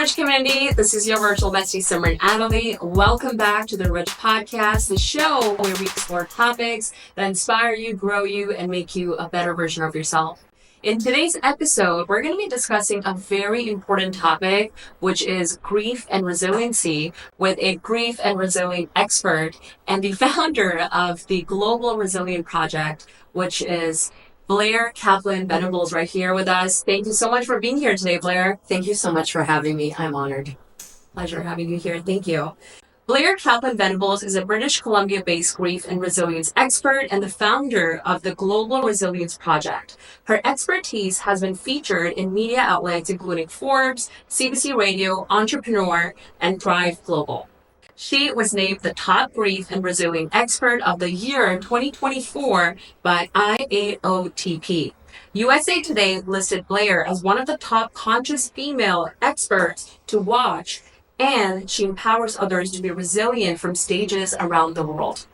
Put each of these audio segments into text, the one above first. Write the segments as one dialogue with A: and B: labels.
A: Enrich community. This is your virtual bestie, Simran Attili. Welcome back to the Enrich podcast, the show where we explore topics that inspire you, grow you, and make you a better version of yourself. In today's episode, we're going to be discussing a very important topic, which is grief and resiliency, with a grief and resilient expert and the founder of the Global Resilient Project, which is Blair Kaplan Venables right here with us. Thank you so much for being here today, Blair.
B: Thank you so much for having me. I'm honored.
A: Pleasure having you here. Thank you. Blair Kaplan Venables is a British Columbia-based grief and resilience expert and the founder of the Global Resilience Project. Her expertise has been featured in media outlets including Forbes, CBC Radio, Entrepreneur, and Thrive Global. She was named the top grief and resilient expert of the year in 2024 by IAOTP. USA Today listed Blair as one of the top conscious female experts to watch, and she empowers others to be resilient from stages around the world.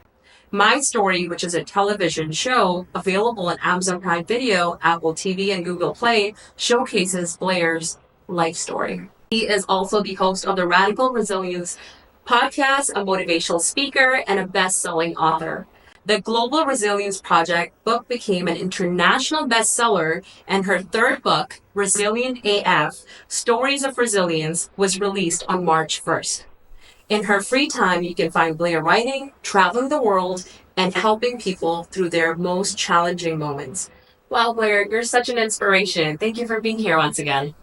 A: My Story, which is a television show available on Amazon Prime Video, Apple TV, and Google Play, showcases Blair's life story. He is also the host of the Radical Resilience podcast, a motivational speaker, and a best-selling author. The Global Resilience Project book became an international bestseller, and her third book, Resilient AF, Stories of Resilience, was released on March 1st. In her free time, you can find Blair writing, traveling the world, and helping people through their most challenging moments. Wow, Blair, you're such an inspiration. Thank you for being here once again.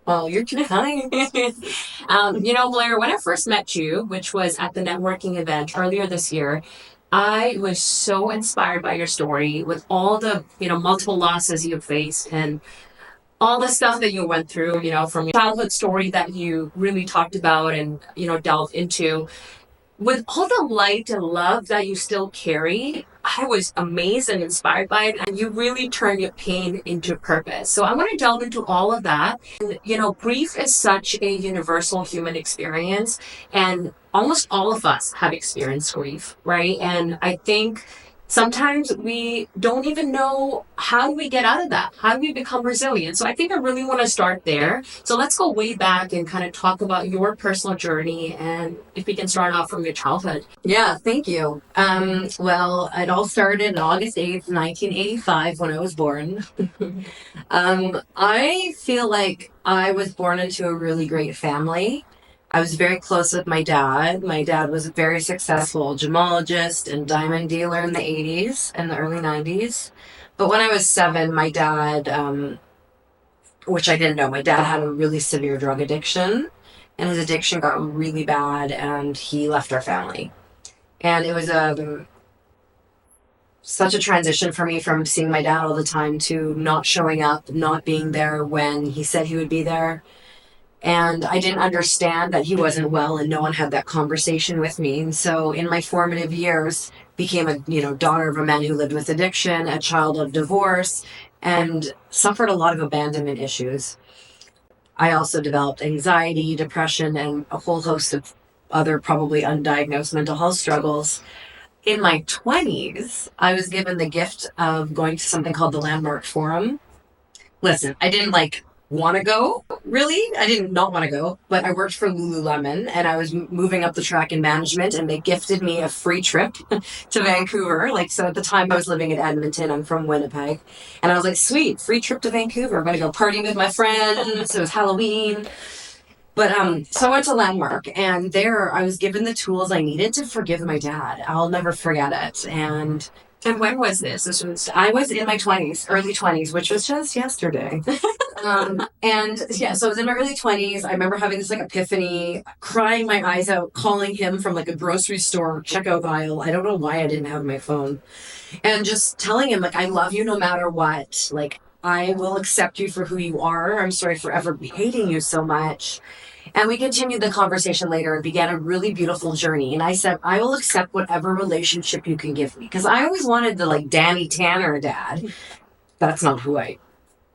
B: Well, you're kind.
A: Blair, when I first met you, which was at the networking event earlier this year, I was so inspired by your story with all the, multiple losses you faced and all the stuff that you went through, from your childhood story that you really talked about and, delved into. With all the light and love that you still carry, I was amazed and inspired by it, and you really turned your pain into purpose. So I want to delve into all of that. And, grief is such a universal human experience, and almost all of us have experienced grief, right? And I think sometimes we don't even know how do we get out of that? How do we become resilient? So I think I really want to start there. So let's go way back and kind of talk about your personal journey, and if we can start off from your childhood.
B: Yeah, thank you. Well, it all started on August 8th, 1985 when I was born. I feel like I was born into a really great family. I was very close with my dad. My dad was a very successful gemologist and diamond dealer in the 80s and the early 90s. But when I was 7, my dad, which I didn't know, my dad had a really severe drug addiction, and his addiction got really bad, and he left our family. And it was such a transition for me from seeing my dad all the time to not showing up, not being there when he said he would be there. And I didn't understand that he wasn't well, and no one had that conversation with me. And so in my formative years, became a daughter of a man who lived with addiction, a child of divorce, and suffered a lot of abandonment issues. I also developed anxiety, depression, and a whole host of other probably undiagnosed mental health struggles. In my 20s, I was given the gift of going to something called the Landmark Forum. Listen, I didn't want to go, really. I did not want to go, but I worked for Lululemon, and I was moving up the track in management, and they gifted me a free trip to Vancouver. So at the time I was living in Edmonton. I'm from Winnipeg, and I was like, sweet, free trip to Vancouver. I'm going to go partying with my friends. It was Halloween. But so I went to Landmark, and there I was given the tools I needed to forgive my dad. I'll never forget it. And
A: when was this?
B: I was in my 20s, early 20s, which was just yesterday. So I was in my early 20s. I remember having this epiphany, crying my eyes out, calling him from a grocery store checkout aisle. I don't know why I didn't have my phone. And just telling him, I love you no matter what. I will accept you for who you are. I'm sorry for ever hating you so much. And we continued the conversation later and began a really beautiful journey. And I said, I will accept whatever relationship you can give me. Because I always wanted the Danny Tanner dad. That's not who I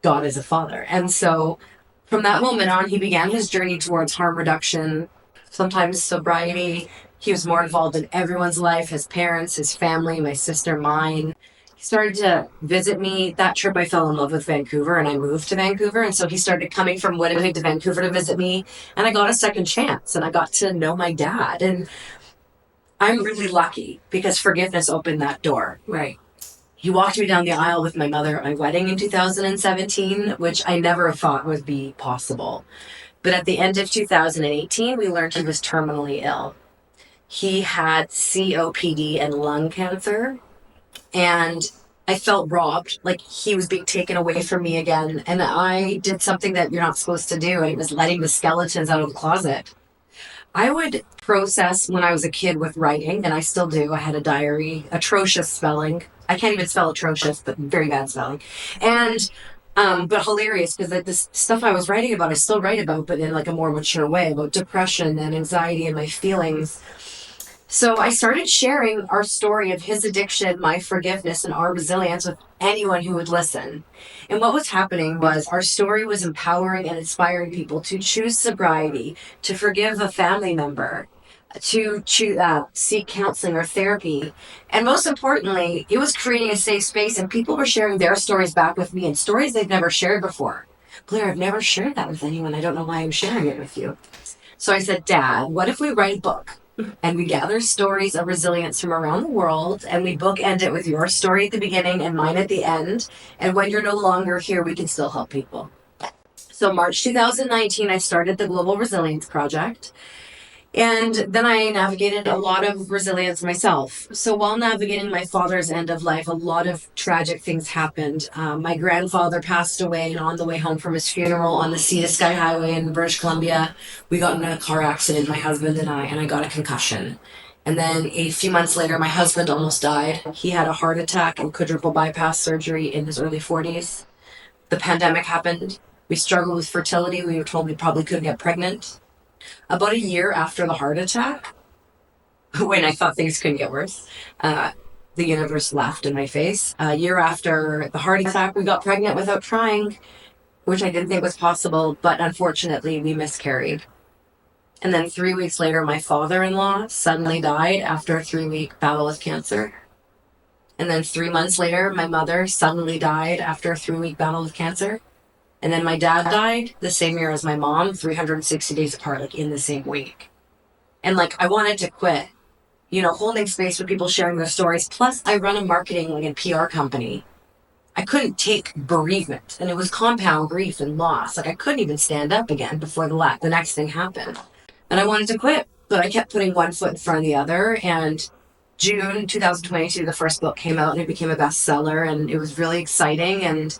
B: got as a father. And so from that moment on, he began his journey towards harm reduction, sometimes sobriety. He was more involved in everyone's life, his parents, his family, my sister, mine. started to visit me. That trip, I fell in love with Vancouver, and I moved to Vancouver. And so he started coming from Winnipeg to Vancouver to visit me, and I got a second chance, and I got to know my dad. And I'm really lucky because forgiveness opened that door.
A: Right.
B: He walked me down the aisle with my mother at my wedding in 2017, which I never thought would be possible. But at the end of 2018, we learned he was terminally ill. He had COPD and lung cancer, and I felt robbed, like he was being taken away from me again. And I did something that you're not supposed to do, and it was letting the skeletons out of the closet. I would process when I was a kid with writing, and I still do. I had a diary, atrocious spelling. I can't even spell atrocious, but very bad spelling. And, but hilarious because this stuff I was writing about, I still write about, but in like a more mature way, about depression and anxiety and my feelings. So I started sharing our story of his addiction, my forgiveness, and our resilience with anyone who would listen. And what was happening was our story was empowering and inspiring people to choose sobriety, to forgive a family member, to seek counseling or therapy. And most importantly, it was creating a safe space, and people were sharing their stories back with me, and stories they've never shared before. Blair, I've never shared that with anyone. I don't know why I'm sharing it with you. So I said, Dad, what if we write a book? And we gather stories of resilience from around the world, and we bookend it with your story at the beginning and mine at the end. And when you're no longer here, we can still help people. So March 2019, I started the Global Resilience Project. And then I navigated a lot of resilience myself. So while navigating my father's end of life, a lot of tragic things happened. My grandfather passed away, and on the way home from his funeral on the Sea to Sky Highway in British Columbia, we got in a car accident, my husband and I got a concussion. And then a few months later, my husband almost died. He had a heart attack and quadruple bypass surgery in his early 40s. The pandemic happened. We struggled with fertility. We were told we probably couldn't get pregnant. About a year after the heart attack, when I thought things couldn't get worse, the universe laughed in my face. A year after the heart attack, we got pregnant without trying, which I didn't think was possible, but unfortunately we miscarried. And then 3 weeks later, my father-in-law suddenly died after a 3-week battle with cancer. And then 3 months later, my mother suddenly died after a 3-week battle with cancer. And then my dad died the same year as my mom, 360 days apart, like in the same week. And like, I wanted to quit, holding space with people sharing their stories. Plus, I run a marketing and PR company. I couldn't take bereavement, and it was compound grief and loss. Like, I couldn't even stand up again before the next thing happened. And I wanted to quit, but I kept putting one foot in front of the other. And June 2022, the first book came out, and it became a bestseller, and it was really exciting. And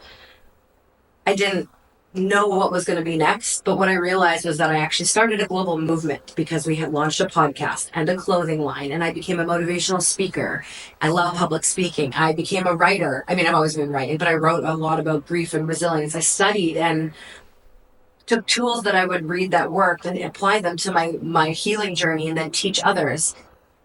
B: I didn't know what was going to be next, but what I realized was that I actually started a global movement because we had launched a podcast and a clothing line, and I became a motivational speaker. I love public speaking. I became a writer. I mean, I've always been writing, but I wrote a lot about grief and resilience. I studied and took tools that I would read that worked and apply them to my healing journey and then teach others.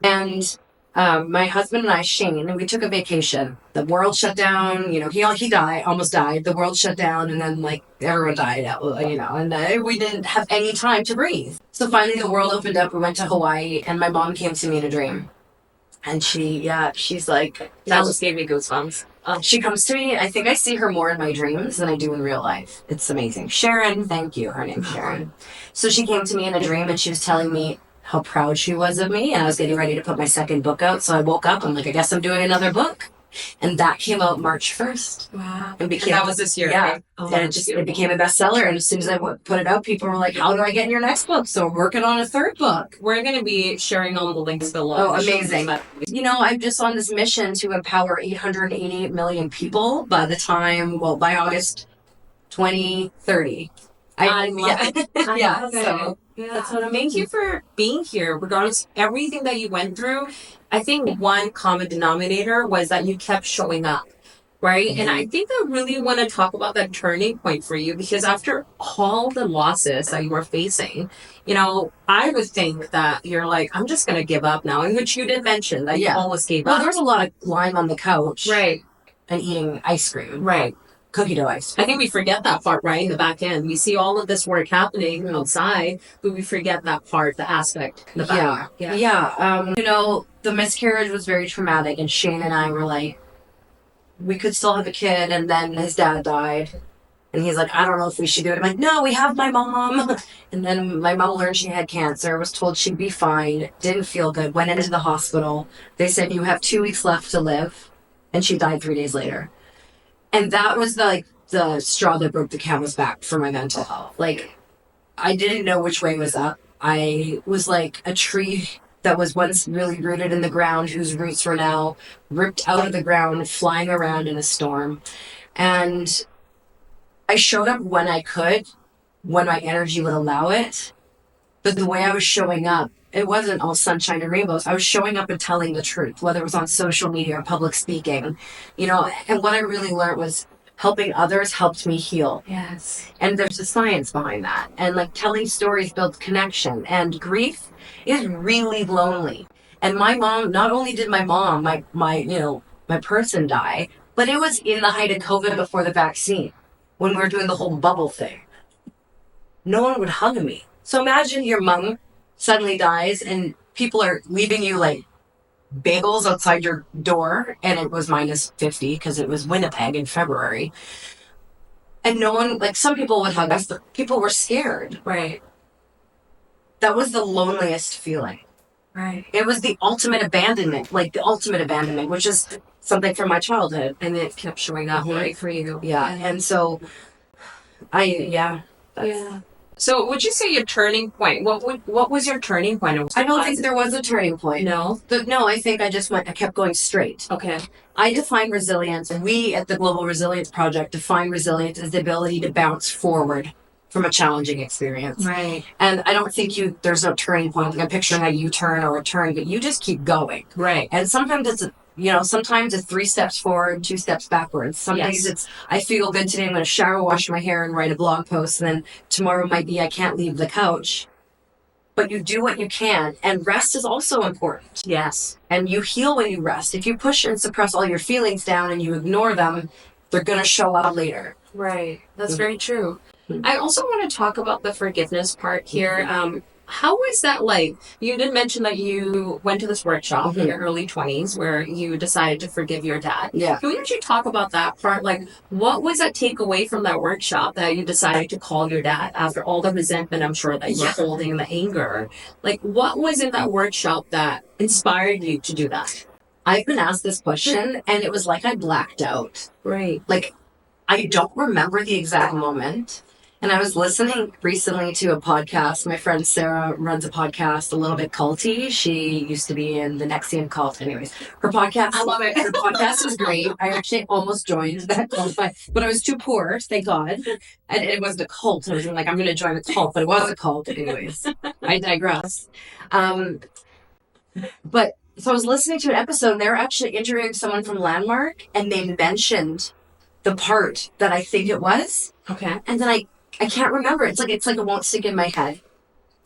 B: And my husband and I, Shane, and we took a vacation. The world shut down. He died, almost died. The world shut down, and then everyone died. And we didn't have any time to breathe. So finally, the world opened up. We went to Hawaii, and my mom came to me in a dream, and she's like,
A: that just gave me goosebumps.
B: She comes to me. I think I see her more in my dreams than I do in real life. It's amazing. Sharon, thank you. Her name's Sharon. So she came to me in a dream, and she was telling me how proud she was of me, and I was getting ready to put my second book out. So I woke up, I'm like, I guess I'm doing another book. And that came out March 1st.
A: Wow. And that was this year,
B: yeah.
A: right?
B: Oh, and it became a bestseller. And as soon as I put it out, people were like, how do I get in your next book? So I'm working on a third book.
A: We're going to be sharing all the links below.
B: Oh, amazing. I'm just on this mission to empower 888 million people by August 2030.
A: I love it.
B: Yeah. So that's what I'm
A: Thank you for being here. Regardless of everything that you went through, I think one common denominator was that you kept showing up, right? Mm-hmm. And I think I really want to talk about that turning point for you, because after all the losses that you were facing, I would think that you're like, I'm just going to give up now, in which you did mention that you almost gave up.
B: Well, there was a lot of lying on the couch.
A: Right.
B: And eating ice cream.
A: Right.
B: Cookie dough ice.
A: I think we forget that part, right? In the back end, we see all of this work happening outside, but we forget that part, the aspect in the back.
B: Yeah. The miscarriage was very traumatic, and Shane and I were like, we could still have a kid. And then his dad died. And he's like, I don't know if we should do it. I'm like, no, we have my mom. And then my mom learned she had cancer, was told she'd be fine, didn't feel good, went into the hospital. They said, you have 2 weeks left to live. And she died 3 days later. And that was the straw that broke the camel's back for my mental health. Like, I didn't know which way was up. I was like a tree that was once really rooted in the ground, whose roots were now ripped out of the ground, flying around in a storm. And I showed up when I could, when my energy would allow it. But the way I was showing up, it wasn't all sunshine and rainbows. I was showing up and telling the truth, whether it was on social media or public speaking, and what I really learned was helping others helped me heal.
A: Yes.
B: And there's a science behind that. And like telling stories builds connection, and grief is really lonely. And my mom, not only did my mom, my person die, but it was in the height of COVID before the vaccine, when we were doing the whole bubble thing. No one would hug me. So imagine your mom suddenly dies and people are leaving you like bagels outside your door, and it was minus 50 because it was Winnipeg in February. And no one, like some people would hug us, but people were scared.
A: Right.
B: That was the loneliest feeling.
A: Right.
B: It was the ultimate abandonment, which is something from my childhood.
A: And it kept showing up right for you.
B: Yeah. And so
A: Yeah. So would you say your turning point? What was your turning point?
B: I don't think there was a turning point.
A: No?
B: No, I think I kept going straight.
A: Okay.
B: I define resilience, and we at the Global Resilience Project define resilience as the ability to bounce forward from a challenging experience.
A: Right.
B: And I don't think there's no turning point. Like I'm picturing a U-turn or a turn, but you just keep going.
A: Right.
B: And sometimes sometimes it's 3 steps forward, 2 steps backwards. Some days it's, I feel good today, I'm going to shower, wash my hair, and write a blog post. And then tomorrow might be, I can't leave the couch. But you do what you can. And rest is also important.
A: Yes.
B: And you heal when you rest. If you push and suppress all your feelings down and you ignore them, they're going to show up later.
A: Right. That's very true. I also want to talk about the forgiveness part here. How was that like? You did mention that you went to this workshop in your early 20s where you decided to forgive your dad.
B: Yeah.
A: Can we actually talk about that part? Like, what was that takeaway from that workshop that you decided to call your dad after all the resentment, I'm sure, that you were holding, the anger? Like, what was in that workshop that inspired you to do that?
B: I've been asked this question, and it was like I blacked out.
A: Right.
B: Like, I don't remember the exact moment. And I was listening recently to a podcast. My friend Sarah runs a podcast, a little bit culty. She used to be in the Nexium cult. Anyways, her podcast.
A: I love it.
B: Her podcast is great. I actually almost joined that cult, but I was too poor, thank God. And it wasn't a cult. I was like, I'm going to join a cult, but it was a cult. Anyways, I digress. But so I was listening to an episode, and they were actually interviewing someone from Landmark, and they mentioned the part that I think it was.
A: Okay.
B: And then I can't remember. It's like it won't stick in my head.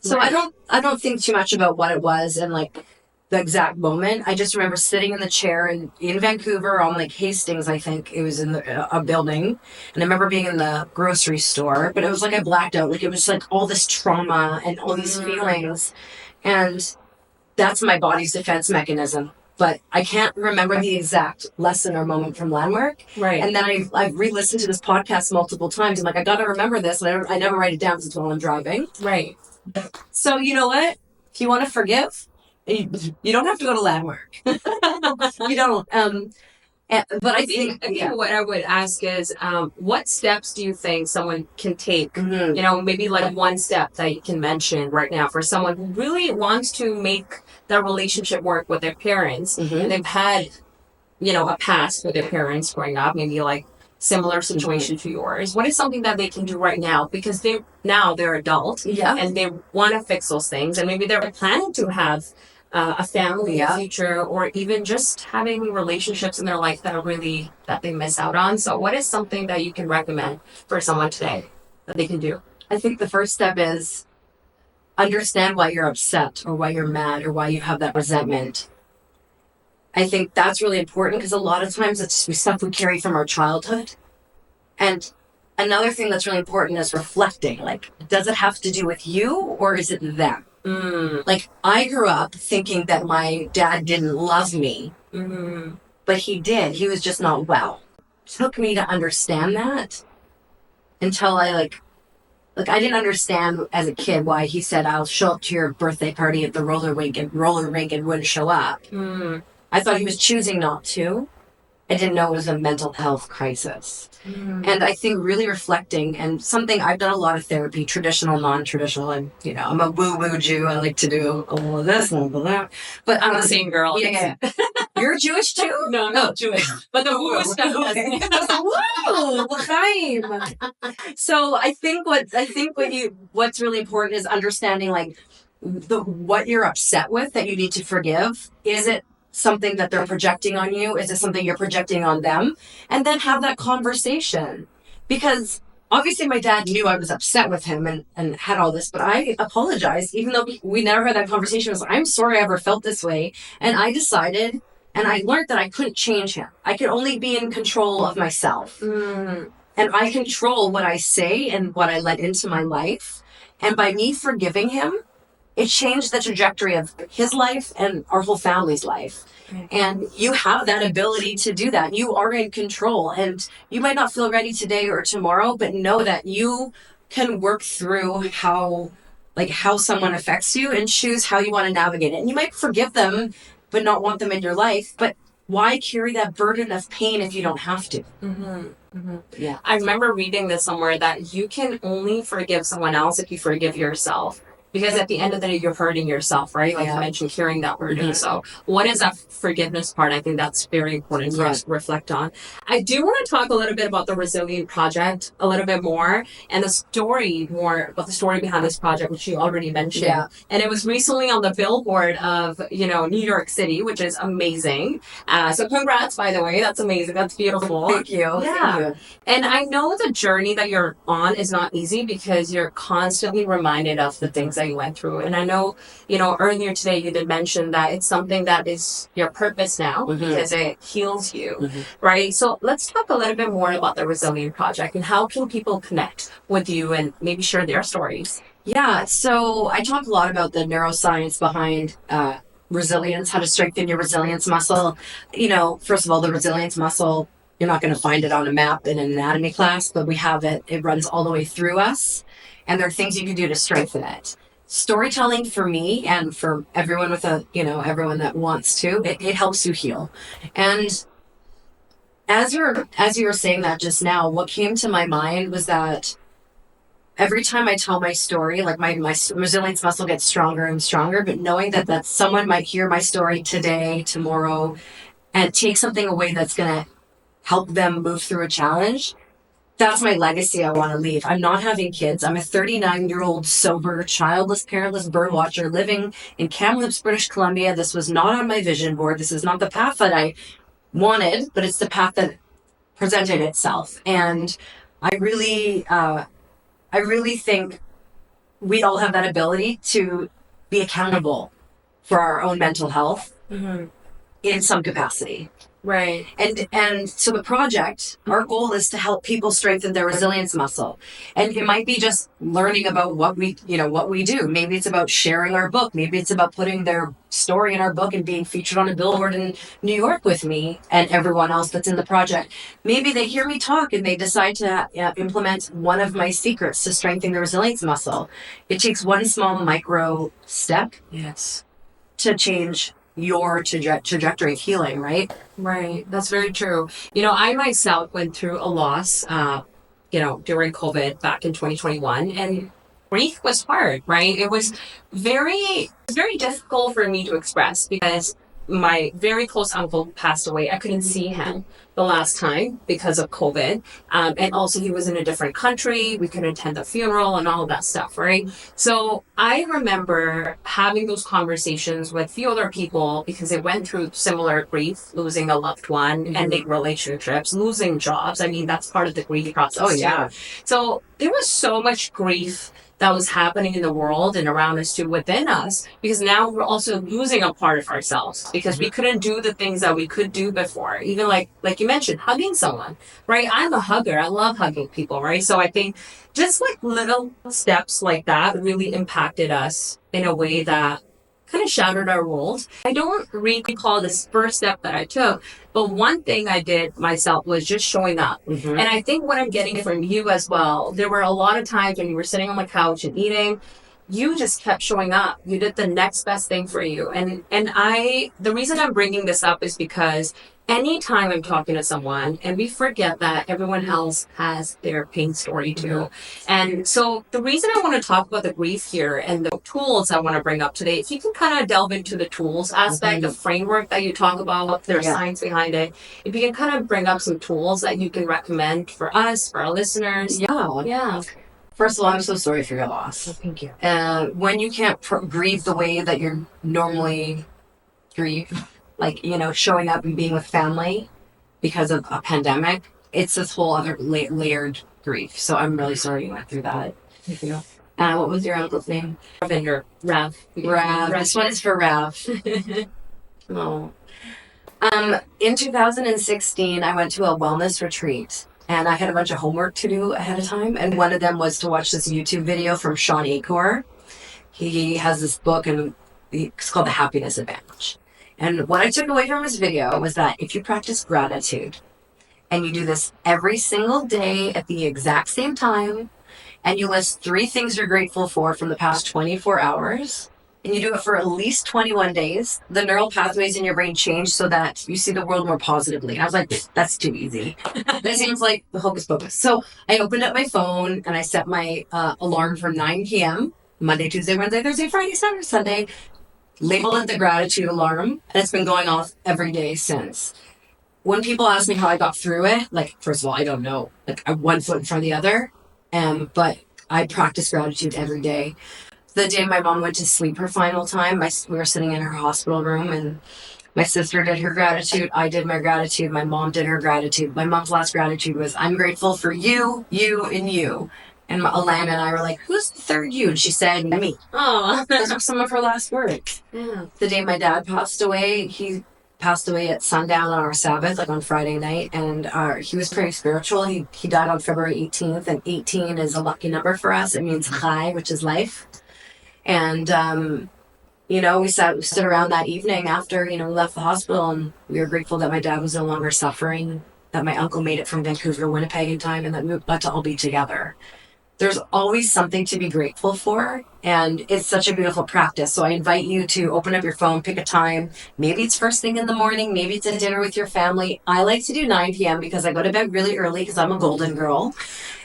B: So
A: Right.
B: I don't think too much about what it was and like the exact moment. I just remember sitting in the chair in Vancouver on like Hastings, I think it was in a building. And I remember being in the grocery store, but it was like I blacked out. Like it was like all this trauma and all these feelings. And that's my body's defense mechanism. But I can't remember the exact lesson or moment from Landmark.
A: Right.
B: And then I've re-listened to this podcast multiple times. I'm like, I got to remember this. And I never write it down while I'm driving.
A: Right.
B: So you know what? If you want to forgive, you don't have to go to Landmark. You don't. But I think
A: what I would ask is, what steps do you think someone can take?
B: Mm-hmm.
A: Maybe like one step that you can mention right now for someone who really wants to make their relationship work with their parents, and they've had, a past with their parents growing up, maybe like similar situation to yours. What is something that they can do right now? Because they're adult, and they want to fix those things, and maybe they're planning to have a family in the future, or even just having relationships in their life that they miss out on. So what is something that you can recommend for someone today that they can do?
B: I think the first step is understand why you're upset or why you're mad or why you have that resentment. I think that's really important because a lot of times it's stuff we carry from our childhood. And another thing that's really important is reflecting. Like, does it have to do with you or is it them? Like, I grew up thinking that my dad didn't love me, but he did. He was just not well. took me to understand that until I I didn't understand as a kid why he said I'll show up to your birthday party at the roller rink and wouldn't show up. I thought he was choosing not to. I didn't know it was a mental health crisis. And I think really reflecting, and something I've done a lot of therapy, traditional, non-traditional, and I'm a woo-woo Jew. I like to do a little of this and a little of that. But
A: I'm the same girl.
B: Yeah. You're Jewish too?
A: No, not Jewish. But the woo stuff.
B: Woo! So I think what's really important is understanding like what you're upset with that you need to forgive. Is it something that they're projecting on you? Is it something you're projecting on them? And then have that conversation. Because obviously my dad knew I was upset with him and had all this, but I apologized, even though we never had that conversation. I was like, I'm sorry I ever felt this way. And I decided, and I learned that I couldn't change him. I could only be in control of myself. And I control what I say and what I let into my life. And by me forgiving him, it changed the trajectory of his life and our whole family's life. And you have that ability to do that. You are in control, and you might not feel ready today or tomorrow, but know that you can work through how someone affects you and choose how you want to navigate it. And you might forgive them, but not want them in your life. But why carry that burden of pain if you don't have to? Yeah.
A: I remember reading this somewhere that you can only forgive someone else if you forgive yourself. Because at the end of the day, you're hurting yourself, right? Like you mentioned, carrying that burden. So what is that forgiveness part? I think that's very important for us to reflect on. I do want to talk a little bit about the Resilient Project a little bit more, and more about the story behind this project, which you already mentioned. Yeah. And it was recently on the billboard of, New York City, which is amazing. So congrats, by the way. That's amazing. That's beautiful.
B: Thank you.
A: Yeah.
B: Thank you.
A: And I know the journey that you're on is not easy because you're constantly reminded of the things that you went through. And I know, earlier today you did mention that it's something that is your purpose now because it heals you, right? So let's talk a little bit more about the Resilient Project and how can people connect with you and maybe share their stories.
B: Yeah, so I talk a lot about the neuroscience behind resilience, how to strengthen your resilience muscle. First of all, the resilience muscle, you're not going to find it on a map in an anatomy class, but we have it. It runs all the way through us. And there are things you can do to strengthen it. Storytelling for me and for everyone everyone that wants to, it helps you heal. And as you were saying that just now, what came to my mind was that every time I tell my story, like my resilience muscle gets stronger and stronger, but knowing that someone might hear my story today, tomorrow, and take something away that's going to help them move through a challenge. That's my legacy I want to leave. I'm not having kids. I'm a 39-year-old sober, childless, parentless bird watcher living in Kamloops, British Columbia. This was not on my vision board. This is not the path that I wanted, but it's the path that presented itself. And I really think we all have that ability to be accountable for our own mental health in some capacity.
A: Right.
B: And so the project, our goal is to help people strengthen their resilience muscle. And it might be just learning about what we do. Maybe it's about sharing our book. Maybe it's about putting their story in our book and being featured on a billboard in New York with me and everyone else that's in the project. Maybe they hear me talk and they decide to implement one of my secrets to strengthen the resilience muscle. It takes one small micro step.
A: Yes.
B: To change your trajectory of healing, right?
A: Right. That's very true. I myself went through a loss, during COVID back in 2021, and grief was hard, right? It was very difficult for me to express because my very close uncle passed away. I couldn't see him the last time because of COVID. And also he was in a different country. We couldn't attend the funeral and all of that stuff, right? So I remember having those conversations with a few other people because they went through similar grief, losing a loved one, ending relationships, losing jobs. I mean, that's part of the grief process.
B: Oh, yeah.
A: Too. So there was so much grief that was happening in the world and around us too, within us, because now we're also losing a part of ourselves because we couldn't do the things that we could do before. Even like you mentioned, hugging someone, right? I'm a hugger. I love hugging people, right? So I think just like little steps like that really impacted us in a way that kind of shattered our world. I don't recall this first step that I took, but one thing I did myself was just showing up.
B: Mm-hmm.
A: And I think what I'm getting from you as well, there were a lot of times when you were sitting on the couch and eating, you just kept showing up. You did the next best thing for you. The reason I'm bringing this up is because anytime I'm talking to someone and we forget that everyone else has their pain story too. And so the reason I want to talk about the grief here and the tools I want to bring up today, if you can kind of delve into the tools aspect, the framework that you talk about, there's science behind it. If you can kind of bring up some tools that you can recommend for us, for our listeners.
B: Yeah. First of all, I'm so sorry for your loss.
A: Oh, thank you.
B: When you can't grieve the way that you're normally grieve, like, showing up and being with family because of a pandemic, it's this whole other layered grief. So I'm really sorry you went through that.
A: Thank you.
B: What was your uncle's name?
A: Ravinder. Rav.
B: This one is for Rav. Oh. In 2016, I went to a wellness retreat. And I had a bunch of homework to do ahead of time. And one of them was to watch this YouTube video from Sean Acor. He has this book, and it's called The Happiness Advantage. And what I took away from his video was that if you practice gratitude, and you do this every single day at the exact same time, and you list 3 things you're grateful for from the past 24 hours, and you do it for at least 21 days, the neural pathways in your brain change so that you see the world more positively. And I was like, that's too easy. That seems like the hocus pocus. So I opened up my phone and I set my alarm for 9 p.m. Monday, Tuesday, Wednesday, Thursday, Friday, Saturday, Sunday. Labeled it the gratitude alarm. And it's been going off every day since. When people ask me how I got through it, like, first of all, I don't know. Like, I'm one foot in front of the other. But I practice gratitude every day. The day my mom went to sleep her final time, we were sitting in her hospital room, and my sister did her gratitude. I did my gratitude. My mom did her gratitude. My mom's last gratitude was, I'm grateful for you, and you. And Alana and I were like, who's the third you? And she said, me.
A: Oh,
B: those were some of her last words.
A: Yeah.
B: The day my dad passed away, he passed away at sundown on our Sabbath, like on Friday night. And he was pretty spiritual. He died on February 18th, and 18 is a lucky number for us. It means chai, which is life. And, we stood around that evening after, we left the hospital, and we were grateful that my dad was no longer suffering, that my uncle made it from Vancouver to Winnipeg in time, and that we got to all be together. There's always something to be grateful for, and it's such a beautiful practice. So I invite you to open up your phone, pick a time. Maybe it's first thing in the morning. Maybe it's at dinner with your family. I like to do 9 p.m. because I go to bed really early because I'm a golden girl.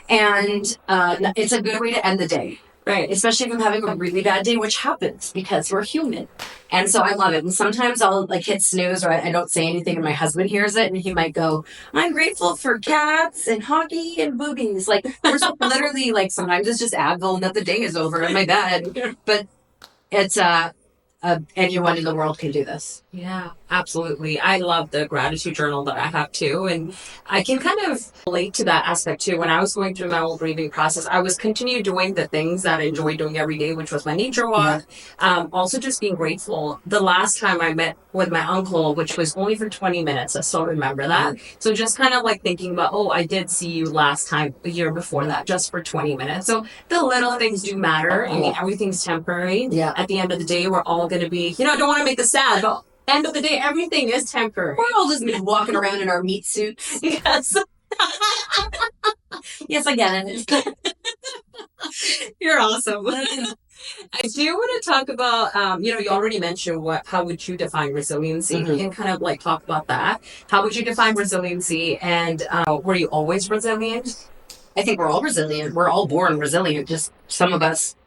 B: And it's a good way to end the day. Right. Especially if I'm having a really bad day, which happens because we're human. And so I love it. And sometimes I'll hit snooze, or I don't say anything, and my husband hears it, and he might go, I'm grateful for cats and hockey and boobies. We're literally sometimes it's just Advil and that the day is over in my bed. But it's anyone in the world can do this.
A: Yeah, absolutely. I love the gratitude journal that I have too. And I can kind of relate to that aspect too. When I was going through my whole grieving process, I was continue doing the things that I enjoyed doing every day, which was my nature walk. Yeah. Also just being grateful. The last time I met with my uncle, which was only for 20 minutes, I still remember that. So just kind of thinking about, I did see you last time, the year before that, just for 20 minutes. So the little things do matter. I mean, everything's temporary. Yeah. At the end of the day, we're all going to be, I don't want to make this sad, but end of the day, everything is temporary.
B: We're all just walking around in our meat suits.
A: Yes.
B: Yes, I get it.
A: You're awesome. I do want to talk about, you already mentioned how would you define resiliency? Mm-hmm. And kind of talk about that. How would you define resiliency? And were you always resilient?
B: I think we're all resilient. We're all born resilient. Just some of us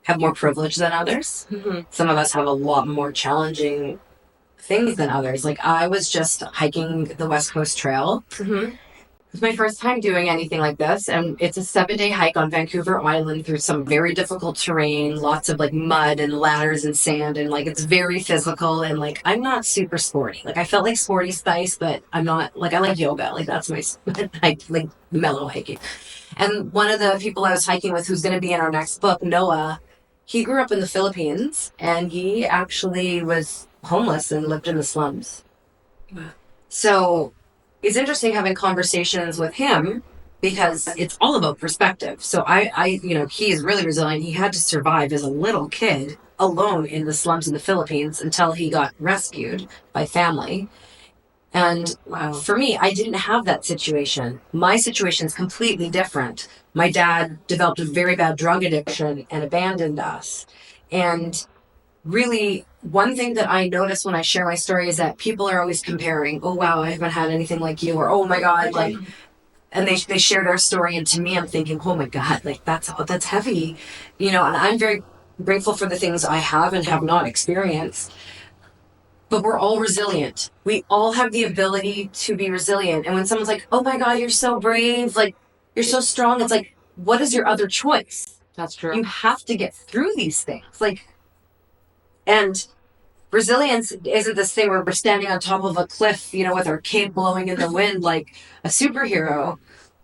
B: have more privilege than others. Mm-hmm. Some of us have a lot more challenging things than others. I was just hiking the West Coast Trail. Mm-hmm. It was my first time doing anything like this, and it's a 7-day hike on Vancouver Island through some very difficult terrain, lots of mud and ladders and sand, and it's very physical, and I'm not super sporty. I felt like Sporty Spice, but I'm not. I like yoga. That's my mellow hiking. And one of the people I was hiking with, who's going to be in our next book, Noah, he grew up in the Philippines, and he actually was homeless and lived in the slums. Wow. So it's interesting having conversations with him because it's all about perspective. So he is really resilient. He had to survive as a little kid alone in the slums in the Philippines until he got rescued by family. And for me, I didn't have that situation. My situation is completely different. My dad developed a very bad drug addiction and abandoned us. And really, one thing that I notice when I share my story is that people are always comparing, oh, wow, I haven't had anything like you, or oh my God, like, and they share their story. And to me, I'm thinking, oh my God, like that's heavy, and I'm very grateful for the things I have and have not experienced. But we're all resilient. We all have the ability to be resilient. And when someone's like, oh my God, you're so brave, like, you're so strong, it's like, what is your other choice?
A: That's true.
B: You have to get through these things. And resilience isn't this thing where we're standing on top of a cliff, with our cape blowing in the wind like a superhero.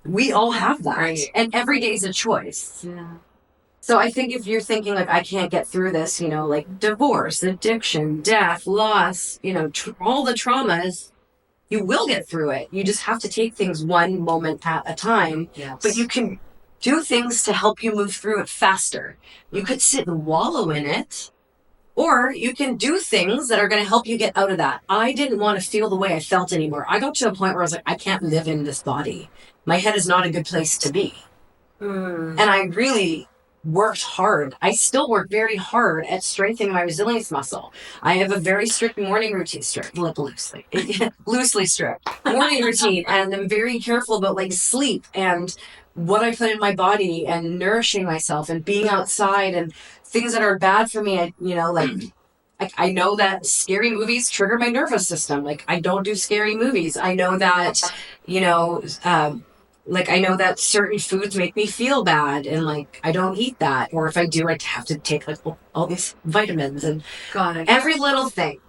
B: We all have that.
A: Right.
B: And every day is a choice.
A: Yeah.
B: So I think if you're thinking like, I can't get through this, like divorce, addiction, death, loss, all the traumas, you will get through it. You just have to take things one moment at a time.
A: Yes.
B: But you can do things to help you move through it faster. You could sit and wallow in it, or you can do things that are going to help you get out of that. I didn't want to feel the way I felt anymore. I got to a point where I was like, I can't live in this body. My head is not a good place to be. And I really worked hard. I still work very hard at strengthening my resilience muscle. I have a very strict morning routine, loosely strict morning routine, and I'm very careful about like sleep and what I put in my body and nourishing myself and being outside and things that are bad for me. I know that scary movies trigger my nervous system. Like, I don't do scary movies. I know that, I know that certain foods make me feel bad and like I don't eat that. Or if I do, I have to take like all these vitamins and every little thing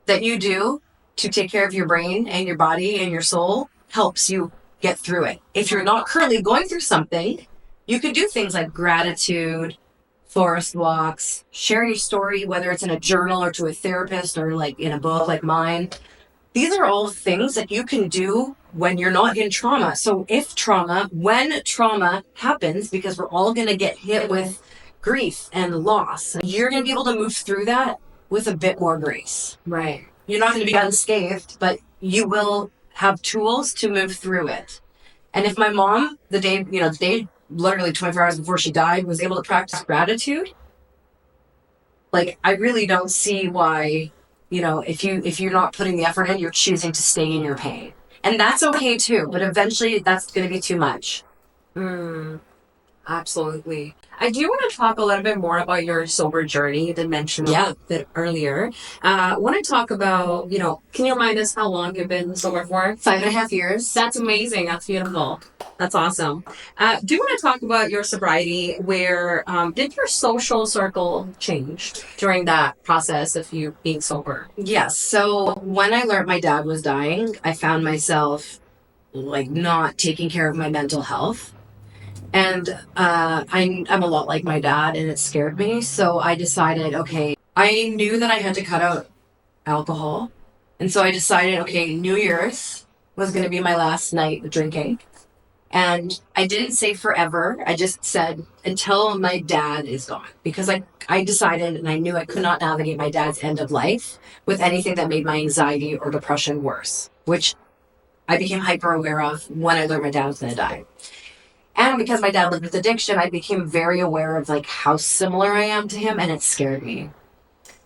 B: that you do to take care of your brain and your body and your soul helps you get through it. If you're not currently going through something, you could do things like gratitude, forest walks, share your story, whether it's in a journal or to a therapist or like in a book like mine. These are all things that you can do when you're not in trauma. So when trauma happens, because we're all going to get hit with grief and loss, you're going to be able to move through that with a bit more grace.
A: Right.
B: You're not going to be unscathed, but you will have tools to move through it. And if my mom, the day literally 24 hours before she died, was able to practice gratitude, like, I really don't see why, if you're not putting the effort in, you're choosing to stay in your pain. And that's okay too, but eventually that's going to be too much.
A: Absolutely. I do want to talk a little bit more about your sober journey. You did mention a bit earlier. I want to talk about, can you remind us how long you've been sober for?
B: 5.5 years.
A: That's amazing. That's beautiful. That's awesome. Do you want to talk about your sobriety? Where did your social circle change during that process of you being sober?
B: Yes. So when I learned my dad was dying, I found myself like not taking care of my mental health. And I'm a lot like my dad, and it scared me. So I decided, okay, I knew that I had to cut out alcohol. And so I decided, okay, New Year's was going to be my last night drinking. And I didn't say forever. I just said until my dad is gone. Because I decided and I knew I could not navigate my dad's end of life with anything that made my anxiety or depression worse, which I became hyper aware of when I learned my dad was going to die. And because my dad lived with addiction, I became very aware of like how similar I am to him, and it scared me.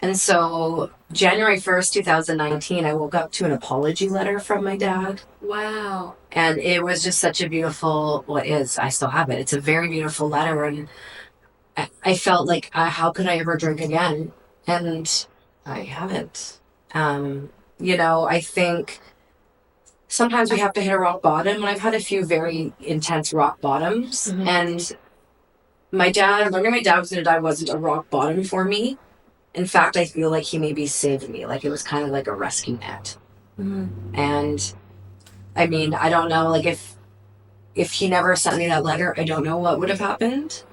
B: And so January 1st, 2019, I woke up to an apology letter from my dad.
A: Wow.
B: And it was just such a beautiful, I still have it. It's a very beautiful letter. And I felt like, how could I ever drink again? And I haven't. I think sometimes we have to hit a rock bottom, and I've had a few very intense rock bottoms. Mm-hmm. And learning my dad was going to die wasn't a rock bottom for me. In fact, I feel like he maybe saved me. Like, it was kind of like a rescue net. Mm-hmm. And I mean, I don't know, like if he never sent me that letter, I don't know what would have happened.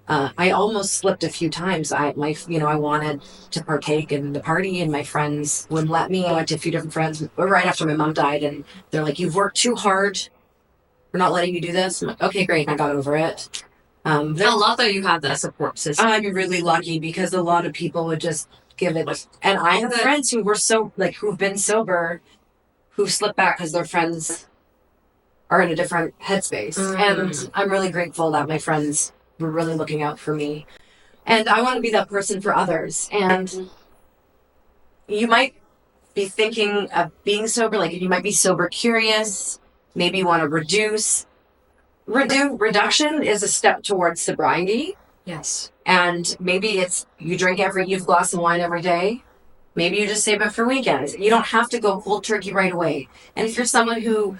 B: I almost slipped a few times. I wanted to partake in the party, and my friends wouldn't let me. I went to a few different friends right after my mom died, and they're like, "You've worked too hard we're not letting you do this. I'm like, okay, great. And I got over it.
A: I love that you have that support system.
B: I'm really lucky because a lot of people would just give it. And I have friends who were who've been sober, who've slipped back because their friends are in a different headspace. And I'm really grateful that my friends were really looking out for me. And I want to be that person for others. And you might be thinking of being sober, like you might be sober curious, maybe you want to reduce. Reduction is a step towards sobriety.
A: Yes.
B: And maybe it's you've a glass of wine every day. Maybe you just save it for weekends. You don't have to go cold turkey right away. And if you're someone who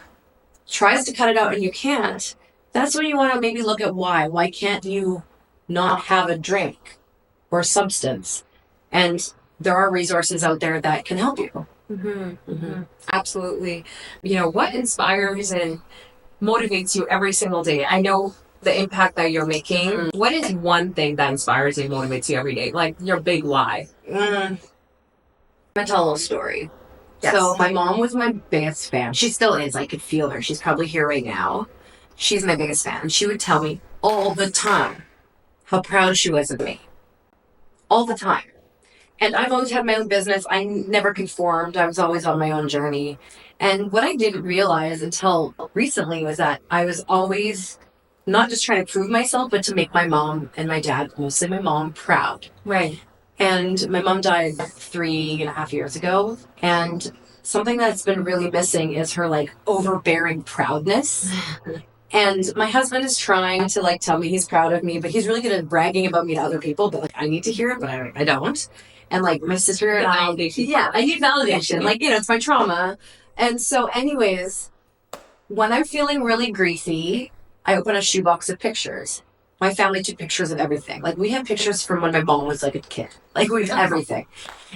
B: tries to cut it out and you can't, that's when you want to maybe look at why. Why can't you not have a drink or substance? And there are resources out there that can help you.
A: Absolutely. What inspires and motivates you every single day? I know the impact that you're making. What is one thing that inspires and motivates you every day? Like your big why?
B: I'm gonna tell a little story.
A: Yes.
B: So my mom was my biggest fan. She still is. I could feel her. She's probably here right now. She's my biggest fan. She would tell me all the time how proud she was of me. All the time. And I've always had my own business. I never conformed. I was always on my own journey. And what I didn't realize until recently was that I was always not just trying to prove myself, but to make my mom and my dad, mostly my mom, proud.
A: Right.
B: And my mom died 3.5 years ago. And something that's been really missing is her overbearing proudness. And my husband is trying to tell me he's proud of me, but he's really good at bragging about me to other people. But I need to hear it, but I don't. And my sister and I need validation. It's my trauma. And so anyways, when I'm feeling really griefy, I open a shoebox of pictures. My family took pictures of everything. We have pictures from when my mom was a kid. We have everything.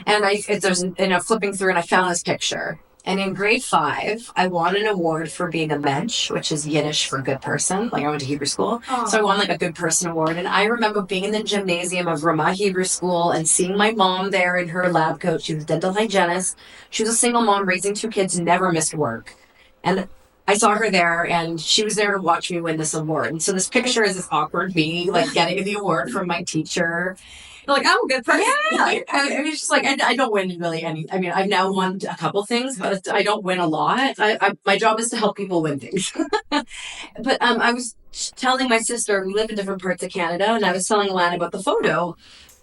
B: And there's flipping through and I found this picture. And in grade 5, I won an award for being a mensch, which is Yiddish for good person. I went to Hebrew school. Oh. So I won a good person award. And I remember being in the gymnasium of Ramah Hebrew School and seeing my mom there in her lab coat. She was a dental hygienist. She was a single mom raising 2 kids, never missed work. And I saw her there and she was there to watch me win this award. And so this picture is this awkward me, getting the award from my teacher. I'm a good person. Yeah. It's just I don't win really any. I've now won a couple things, but I don't win a lot. My job is to help people win things. But I was telling my sister, we live in different parts of Canada, and I was telling Alana about the photo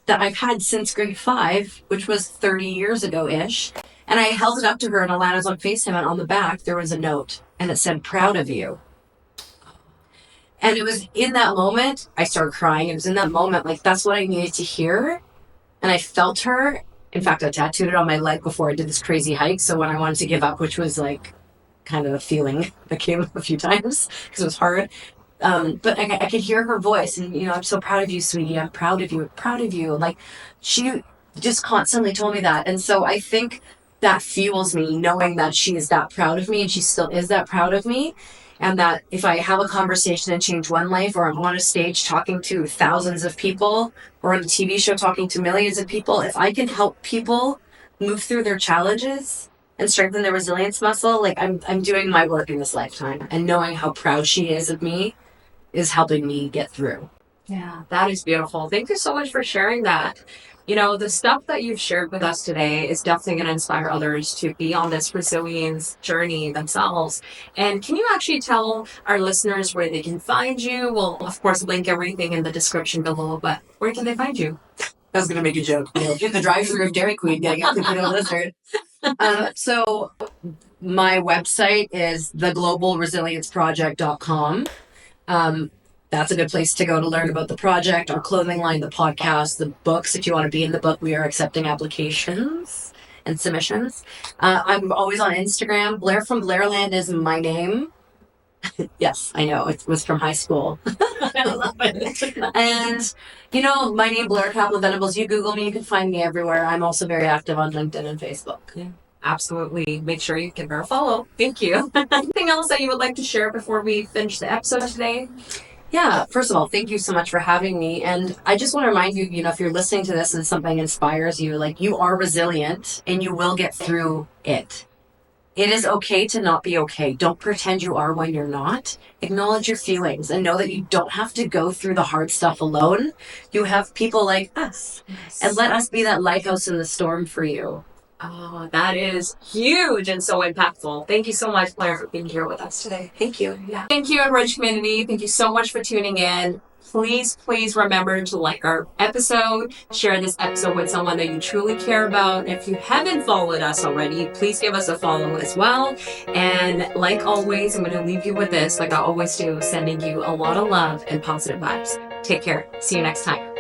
B: that I've had since grade 5, which was 30 years ago-ish. And I held it up to her, and Alana's on FaceTime, and on the back, there was a note, and it said, "Proud of you." And it was in that moment, I started crying. It was in that moment, that's what I needed to hear. And I felt her. In fact, I tattooed it on my leg before I did this crazy hike. So when I wanted to give up, which was kind of a feeling that came a few times because it was hard. But I could hear her voice and, I'm so proud of you, sweetie. I'm proud of you. Proud of you. She just constantly told me that. And so I think that fuels me knowing that she is that proud of me and she still is that proud of me. And that if I have a conversation and change one life, or I'm on a stage talking to thousands of people, or on a TV show talking to millions of people, if I can help people move through their challenges and strengthen their resilience muscle, I'm doing my work in this lifetime. And knowing how proud she is of me is helping me get through.
A: Yeah, that is beautiful. Thank you so much for sharing that. The stuff that you've shared with us today is definitely going to inspire others to be on this resilience journey themselves. And can you actually tell our listeners where they can find you? We'll, of course, link everything in the description below, but where can they find you?
B: I was going to make a joke. In the drive-thru of Dairy Queen, getting up to potato lizard. So my website is theglobalresilienceproject.com. That's a good place to go to learn about the project, our clothing line, the podcast, the books. If you want to be in the book, we are accepting applications and submissions. I'm always on Instagram. Blair from Blairland is my name. Yes, I know. It was from high school. I love it. And, my name, Blair Kaplan Venables. You Google me, you can find me everywhere. I'm also very active on LinkedIn and Facebook.
A: Yeah. Absolutely. Make sure you give her a follow. Thank you. Anything else that you would like to share before we finish the episode today?
B: Yeah, first of all, thank you so much for having me. And I just want to remind you, if you're listening to this and something inspires you, you are resilient and you will get through it. It is okay to not be okay. Don't pretend you are when you're not. Acknowledge your feelings and know that you don't have to go through the hard stuff alone. You have people like us.
A: Yes.
B: And let us be that lighthouse in the storm for you.
A: Oh, that is huge and so impactful. Thank you so much, Blair, for being here with us today.
B: Thank you.
A: Yeah. Thank you, Enrich community. Thank you so much for tuning in. Please remember to like our episode, share this episode with someone that you truly care about. And if you haven't followed us already, please give us a follow as well. And like always, I'm going to leave you with this, like I always do, sending you a lot of love and positive vibes. Take care. See you next time.